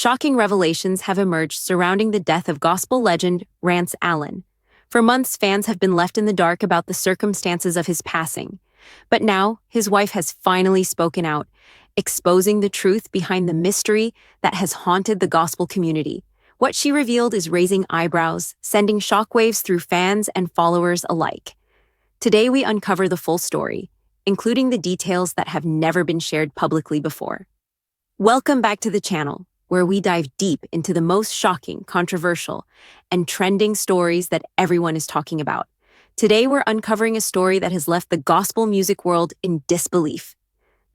shocking revelations have emerged surrounding the death of gospel legend Rance Allen. For months, fans have been left in the dark about the circumstances of his passing. But now, his wife has finally spoken out, exposing the truth behind the mystery that has haunted the gospel community. What she revealed is raising eyebrows, sending shockwaves through fans and followers alike. Today, we uncover the full story, including the details that have never been shared publicly before. Welcome back to the channel, where we dive deep into the most shocking, controversial, and trending stories that everyone is talking about. Today, we're uncovering a story that has left the gospel music world in disbelief.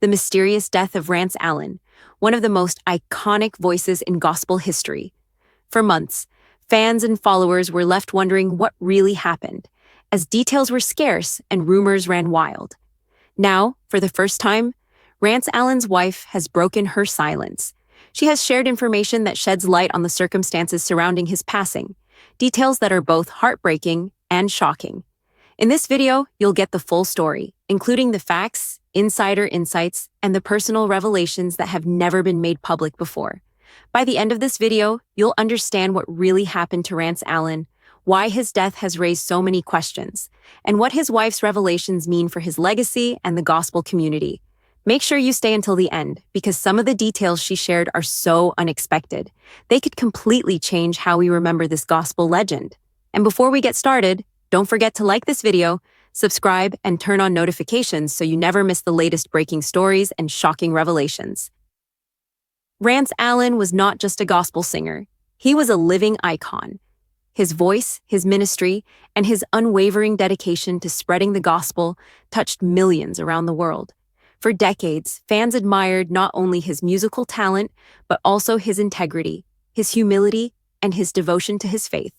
The mysterious death of Rance Allen, one of the most iconic voices in gospel history. For months, fans and followers were left wondering what really happened, as details were scarce and rumors ran wild. Now, for the first time, Rance Allen's wife has broken her silence. She has shared information that sheds light on the circumstances surrounding his passing, details that are both heartbreaking and shocking. In this video, you'll get the full story, including the facts, insider insights, and the personal revelations that have never been made public before. By the end of this video, you'll understand what really happened to Rance Allen, why his death has raised so many questions, and what his wife's revelations mean for his legacy and the gospel community. Make sure you stay until the end, because some of the details she shared are so unexpected. They could completely change how we remember this gospel legend. And before we get started, don't forget to like this video, subscribe, and turn on notifications so you never miss the latest breaking stories and shocking revelations. Rance Allen was not just a gospel singer. He was a living icon. His voice, his ministry, and his unwavering dedication to spreading the gospel touched millions around the world. For decades, fans admired not only his musical talent, but also his integrity, his humility, and his devotion to his faith.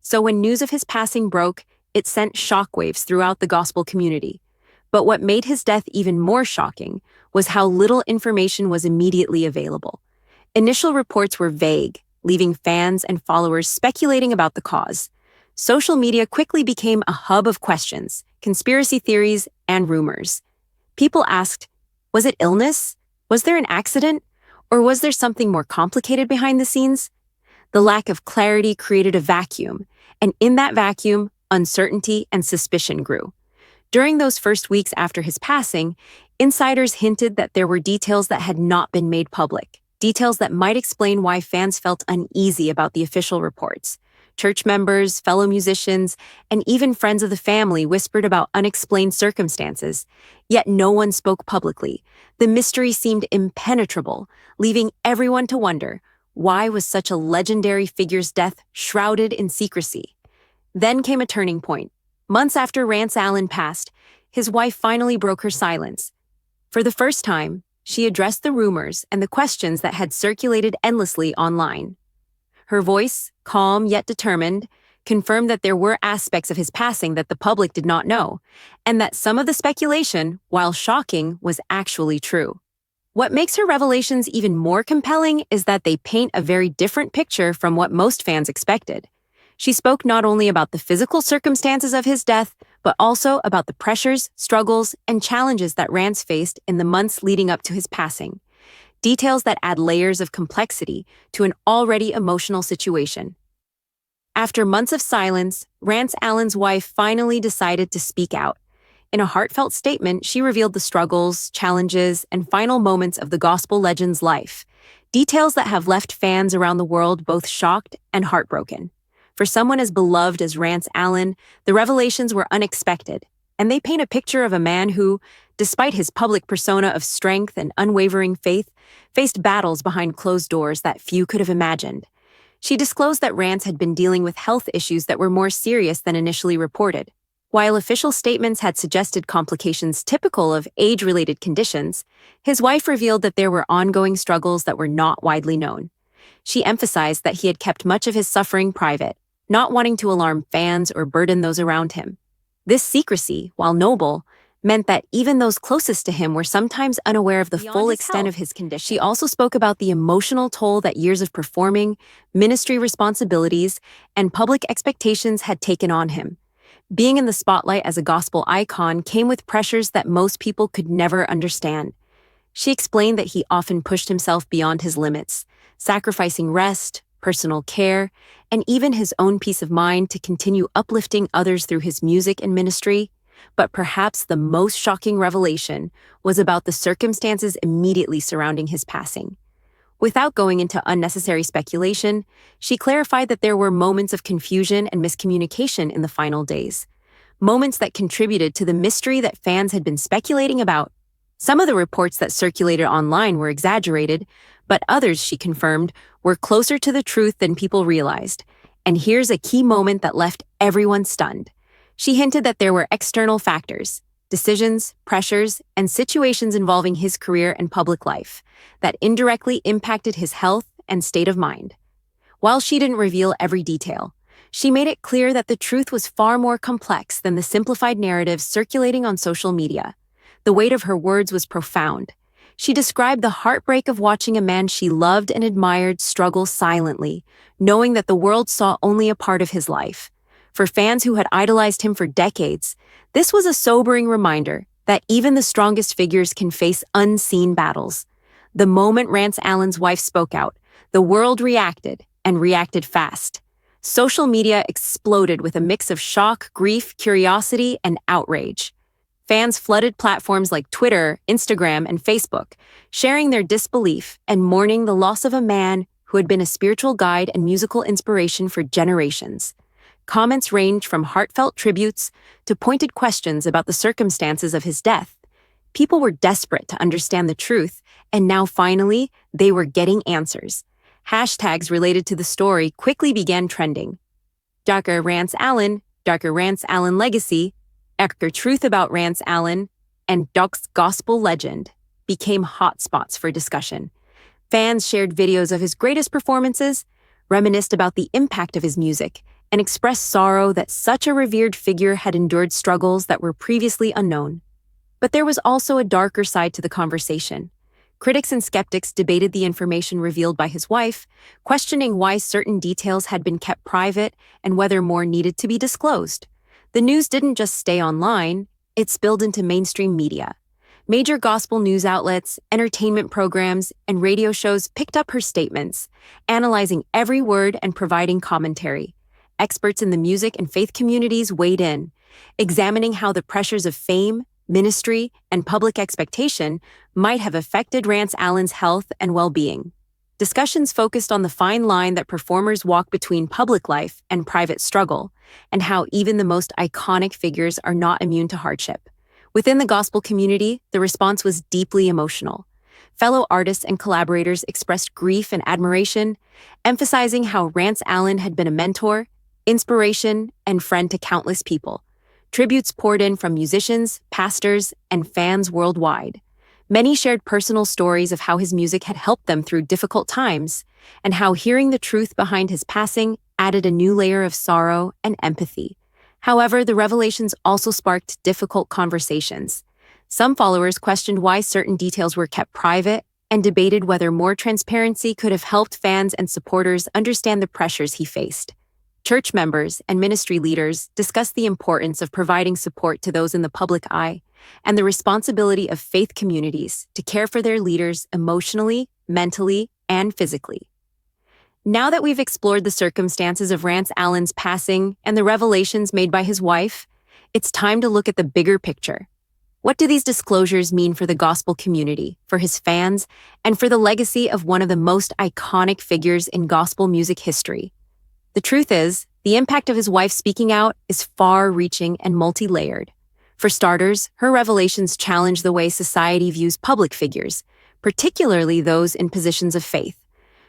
So when news of his passing broke, it sent shockwaves throughout the gospel community. But what made his death even more shocking was how little information was immediately available. Initial reports were vague, leaving fans and followers speculating about the cause. Social media quickly became a hub of questions, conspiracy theories, and rumors. People asked, was it illness? Was there an accident? Or was there something more complicated behind the scenes? The lack of clarity created a vacuum, and in that vacuum, uncertainty and suspicion grew. During those first weeks after his passing, insiders hinted that there were details that had not been made public, details that might explain why fans felt uneasy about the official reports. Church members, fellow musicians, and even friends of the family whispered about unexplained circumstances, yet no one spoke publicly. The mystery seemed impenetrable, leaving everyone to wonder, why was such a legendary figure's death shrouded in secrecy? Then came a turning point. Months after Rance Allen passed, his wife finally broke her silence. For the first time, she addressed the rumors and the questions that had circulated endlessly online. Her voice, calm yet determined, confirmed that there were aspects of his passing that the public did not know, and that some of the speculation, while shocking, was actually true. What makes her revelations even more compelling is that they paint a very different picture from what most fans expected. She spoke not only about the physical circumstances of his death, but also about the pressures, struggles, and challenges that Rance faced in the months leading up to his passing. Details that add layers of complexity to an already emotional situation. After months of silence, Rance Allen's wife finally decided to speak out. In a heartfelt statement, she revealed the struggles, challenges, and final moments of the gospel legend's life, details that have left fans around the world both shocked and heartbroken. For someone as beloved as Rance Allen, the revelations were unexpected, and they paint a picture of a man who, despite his public persona of strength and unwavering faith, faced battles behind closed doors that few could have imagined. She disclosed that Rance had been dealing with health issues that were more serious than initially reported. While official statements had suggested complications typical of age-related conditions, his wife revealed that there were ongoing struggles that were not widely known. She emphasized that he had kept much of his suffering private, not wanting to alarm fans or burden those around him. This secrecy, while noble, meant that even those closest to him were sometimes unaware of the full extent of his condition. She also spoke about the emotional toll that years of performing, ministry responsibilities, and public expectations had taken on him. Being in the spotlight as a gospel icon came with pressures that most people could never understand. She explained that he often pushed himself beyond his limits, sacrificing rest, personal care, and even his own peace of mind to continue uplifting others through his music and ministry. But perhaps the most shocking revelation was about the circumstances immediately surrounding his passing. Without going into unnecessary speculation, she clarified that there were moments of confusion and miscommunication in the final days, moments that contributed to the mystery that fans had been speculating about. Some of the reports that circulated online were exaggerated, but others, she confirmed, were closer to the truth than people realized. And here's a key moment that left everyone stunned. She hinted that there were external factors, decisions, pressures, and situations involving his career and public life that indirectly impacted his health and state of mind. While she didn't reveal every detail, she made it clear that the truth was far more complex than the simplified narratives circulating on social media. The weight of her words was profound. She described the heartbreak of watching a man she loved and admired struggle silently, knowing that the world saw only a part of his life. For fans who had idolized him for decades, this was a sobering reminder that even the strongest figures can face unseen battles. The moment Rance Allen's wife spoke out, the world reacted, and reacted fast. Social media exploded with a mix of shock, grief, curiosity, and outrage. Fans flooded platforms like Twitter, Instagram, and Facebook, sharing their disbelief and mourning the loss of a man who had been a spiritual guide and musical inspiration for generations. Comments ranged from heartfelt tributes to pointed questions about the circumstances of his death. People were desperate to understand the truth, and now finally, they were getting answers. Hashtags related to the story quickly began trending. Darker Rance Allen Legacy, Darker Truth About Rance Allen, and Doc's Gospel Legend became hotspots for discussion. Fans shared videos of his greatest performances, reminisced about the impact of his music, and expressed sorrow that such a revered figure had endured struggles that were previously unknown. But there was also a darker side to the conversation. Critics and skeptics debated the information revealed by his wife, questioning why certain details had been kept private and whether more needed to be disclosed. The news didn't just stay online, it spilled into mainstream media. Major gospel news outlets, entertainment programs, and radio shows picked up her statements, analyzing every word and providing commentary. Experts in the music and faith communities weighed in, examining how the pressures of fame, ministry, and public expectation might have affected Rance Allen's health and well-being. Discussions focused on the fine line that performers walk between public life and private struggle, and how even the most iconic figures are not immune to hardship. Within the gospel community, the response was deeply emotional. Fellow artists and collaborators expressed grief and admiration, emphasizing how Rance Allen had been a mentor, inspiration, and friend to countless people. Tributes poured in from musicians, pastors, and fans worldwide. Many shared personal stories of how his music had helped them through difficult times, and how hearing the truth behind his passing added a new layer of sorrow and empathy. However, the revelations also sparked difficult conversations. Some followers questioned why certain details were kept private and debated whether more transparency could have helped fans and supporters understand the pressures he faced. Church members and ministry leaders discussed the importance of providing support to those in the public eye and the responsibility of faith communities to care for their leaders emotionally, mentally, and physically. Now that we've explored the circumstances of Rance Allen's passing and the revelations made by his wife, it's time to look at the bigger picture. What do these disclosures mean for the gospel community, for his fans, and for the legacy of one of the most iconic figures in gospel music history? The truth is, the impact of his wife speaking out is far-reaching and multi-layered. For starters, her revelations challenge the way society views public figures, particularly those in positions of faith.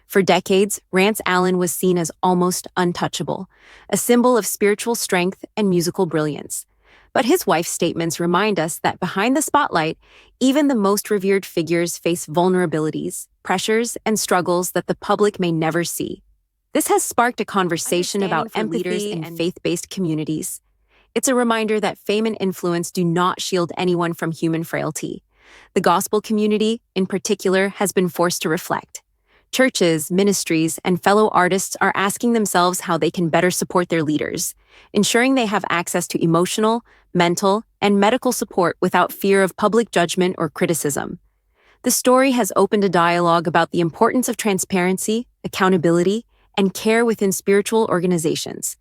For decades, Rance Allen was seen as almost untouchable, a symbol of spiritual strength and musical brilliance. But his wife's statements remind us that behind the spotlight, even the most revered figures face vulnerabilities, pressures, and struggles that the public may never see. This has sparked a conversation about empathy in faith-based communities. It's a reminder that fame and influence do not shield anyone from human frailty. The gospel community, in particular, has been forced to reflect. Churches, ministries, and fellow artists are asking themselves how they can better support their leaders, ensuring they have access to emotional, mental, and medical support without fear of public judgment or criticism. The story has opened a dialogue about the importance of transparency, accountability, and care within spiritual organizations,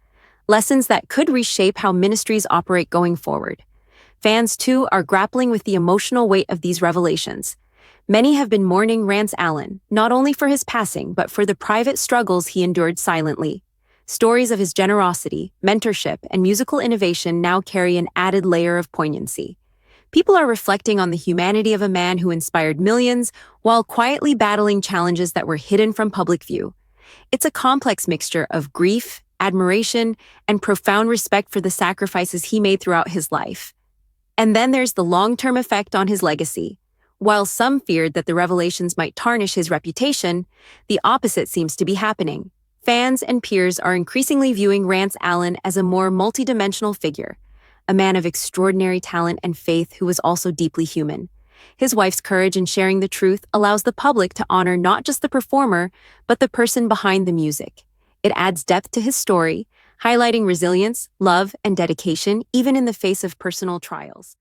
lessons that could reshape how ministries operate going forward. Fans, too, are grappling with the emotional weight of these revelations. Many have been mourning Rance Allen, not only for his passing, but for the private struggles he endured silently. Stories of his generosity, mentorship, and musical innovation now carry an added layer of poignancy. People are reflecting on the humanity of a man who inspired millions while quietly battling challenges that were hidden from public view. It's a complex mixture of grief, admiration, and profound respect for the sacrifices he made throughout his life. And then there's the long-term effect on his legacy. While some feared that the revelations might tarnish his reputation, the opposite seems to be happening. Fans and peers are increasingly viewing Rance Allen as a more multidimensional figure, a man of extraordinary talent and faith who was also deeply human. His wife's courage in sharing the truth allows the public to honor not just the performer, but the person behind the music. It adds depth to his story, highlighting resilience, love, and dedication even in the face of personal trials.